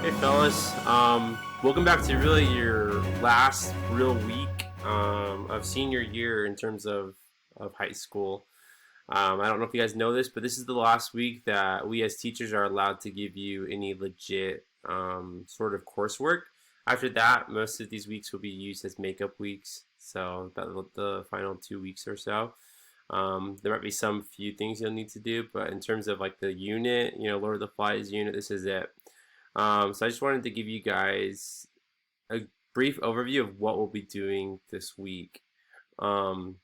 Hey fellas, welcome back to really your last real week of senior year in terms of high school. I don't know if you guys know this, but this is the last week that we as teachers are allowed to give you any legit sort of coursework. After that, most of these weeks will be used as makeup weeks, so the final 2 weeks or so. There might be some few things you'll need to do, but in terms of like the unit, Lord of the Flies unit, this is it. So I just wanted to give you guys a brief overview of what we'll be doing this week. Um,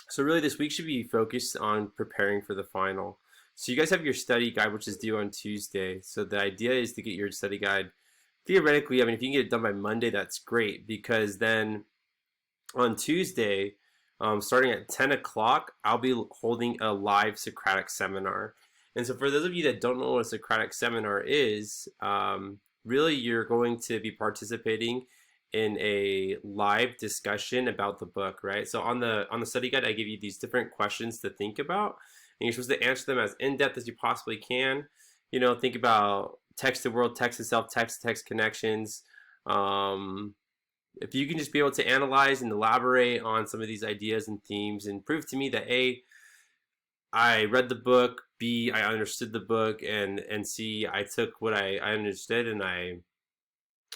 so really this week should be focused on preparing for the final. So you guys have your study guide, which is due on Tuesday. So the idea is to get your study guide, theoretically, I mean, if you can get it done by Monday, that's great, because then on Tuesday, starting at 10 o'clock, I'll be holding a live Socratic seminar. And so for those of you that don't know what a Socratic seminar is, really you're going to be participating in a live discussion about the book, right? So on the study guide, I give you these different questions to think about, and you're supposed to answer them as in-depth as you possibly can. Think about text to world, text to self, text to text connections. If you can just be able to analyze and elaborate on some of these ideas and themes and prove to me that A, I read the book, B, I understood the book, and C, I took what I understood and I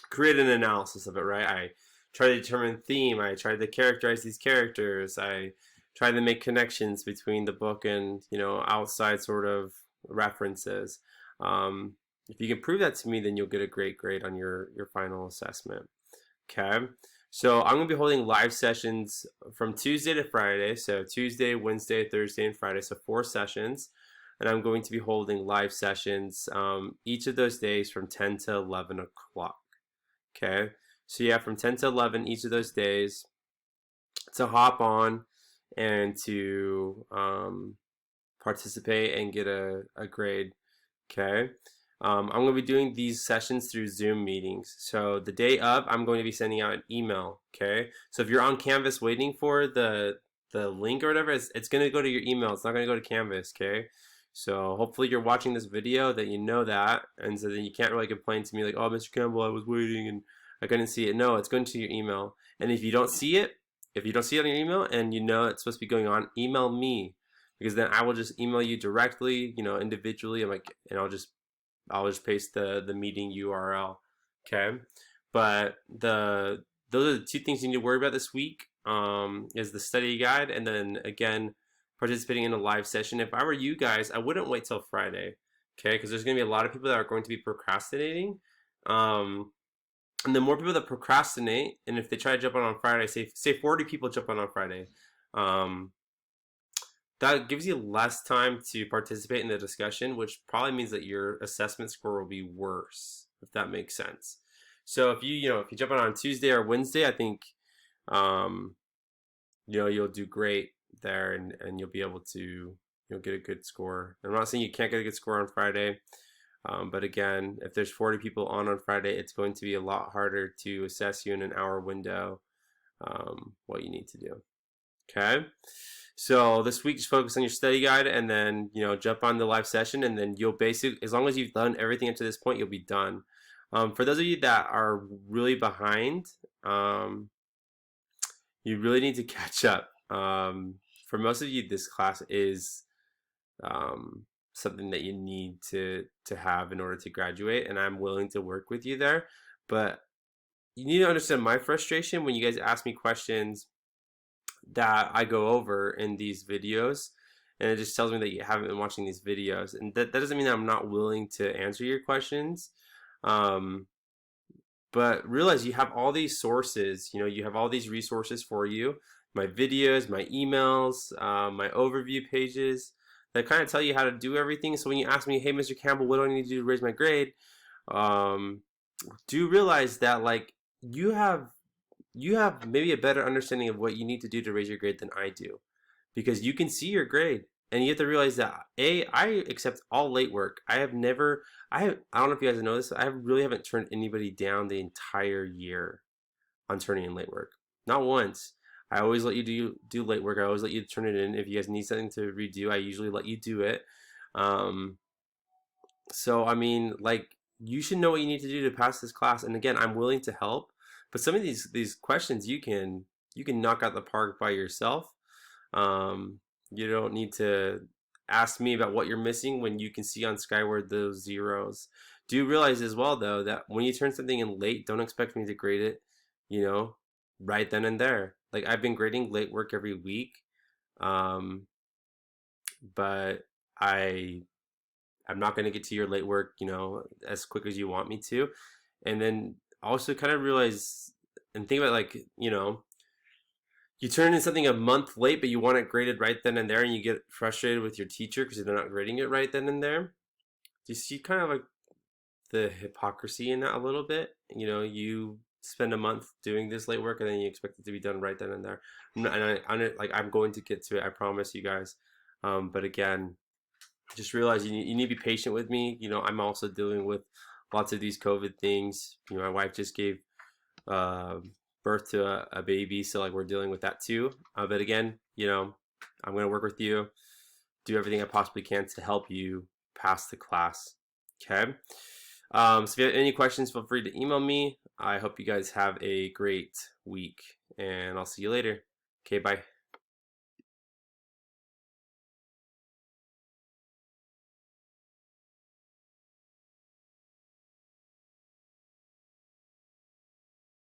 created an analysis of it, right? I tried to determine theme, I tried to characterize these characters, I tried to make connections between the book and, outside sort of references. If you can prove that to me, then you'll get a great grade on your final assessment. Okay, so I'm going to be holding live sessions from Tuesday to Friday. So Tuesday, Wednesday, Thursday, and Friday. So 4 sessions. And I'm going to be holding live sessions each of those days from 10 to 11 o'clock. Okay, so yeah, from 10 to 11 each of those days to hop on and to participate and get a grade. Okay. I'm going to be doing these sessions through Zoom meetings. So the day of, I'm going to be sending out an email. Okay. So if you're on Canvas waiting for the link or whatever, it's going to go to your email. It's not going to go to Canvas. Okay. So hopefully you're watching this video that you know that, and so then you can't really complain to me like, oh, Mr. Campbell, I was waiting and I couldn't see it. No, it's going to your email. And if you don't see it on your email and it's supposed to be going on, email me, because then I will just email you directly, individually. And I'll just paste the meeting URL. Okay, but those are the 2 things you need to worry about this week. Is the study guide, and then again participating in a live session. If I were you guys, I wouldn't wait till Friday. Okay, because there's going to be a lot of people that are going to be procrastinating. And the more people that procrastinate, and if they try to jump on Friday, say 40 people jump on Friday, that gives you less time to participate in the discussion, which probably means that your assessment score will be worse, if that makes sense. So if you jump on Tuesday or Wednesday, I think you'll do great there, and you'll be able to get a good score. I'm not saying you can't get a good score on Friday, but again, if there's 40 people on Friday, it's going to be a lot harder to assess you in an hour window what you need to do. Okay, so this week just focus on your study guide, and then jump on the live session, and then you'll basically, as long as you've done everything up to this point, you'll be done. For those of you that are really behind, you really need to catch up. For most of you, this class is something that you need to have in order to graduate, and I'm willing to work with you there. But you need to understand my frustration when you guys ask me questions that I go over in these videos, and it just tells me that you haven't been watching these videos, and that doesn't mean that I'm not willing to answer your questions. But realize you have all these sources, you have all these resources for you, my videos, my emails, my overview pages that kind of tell you how to do everything. So when you ask me, hey, Mr. Campbell, what do I need to do to raise my grade? Do realize that like you have maybe a better understanding of what you need to do to raise your grade than I do, because you can see your grade, and you have to realize that I accept all late work. I don't know if you guys know this, I really haven't turned anybody down the entire year on turning in late work. Not once. I always let you do late work. I always let you turn it in. If you guys need something to redo, I usually let you do it. So I mean, like, you should know what you need to do to pass this class. And again, I'm willing to help, but some of these questions you can knock out the park by yourself. Um, you don't need to ask me about what you're missing when you can see on Skyward those zeros. Do realize as well though that when you turn something in late, don't expect me to grade it, you know, right then and there. Like I've been grading late work every week, um, but I I'm not going to get to your late work, as quick as you want me to. And then also kind of realize and think about like, you turn in something a month late, but you want it graded right then and there, and you get frustrated with your teacher because they're not grading it right then and there. Do you see kind of like the hypocrisy in that a little bit? You spend a month doing this late work and then you expect it to be done right then and there. I'm going to get to it. I promise you guys. But again, just realize you need to be patient with me. I'm also dealing with lots of these COVID things. My wife just gave uh, birth to a baby, so like we're dealing with that too. But again, I'm gonna work with you, do everything I possibly can to help you pass the class. Okay. So if you have any questions, feel free to email me. I hope you guys have a great week, and I'll see you later. Okay, bye.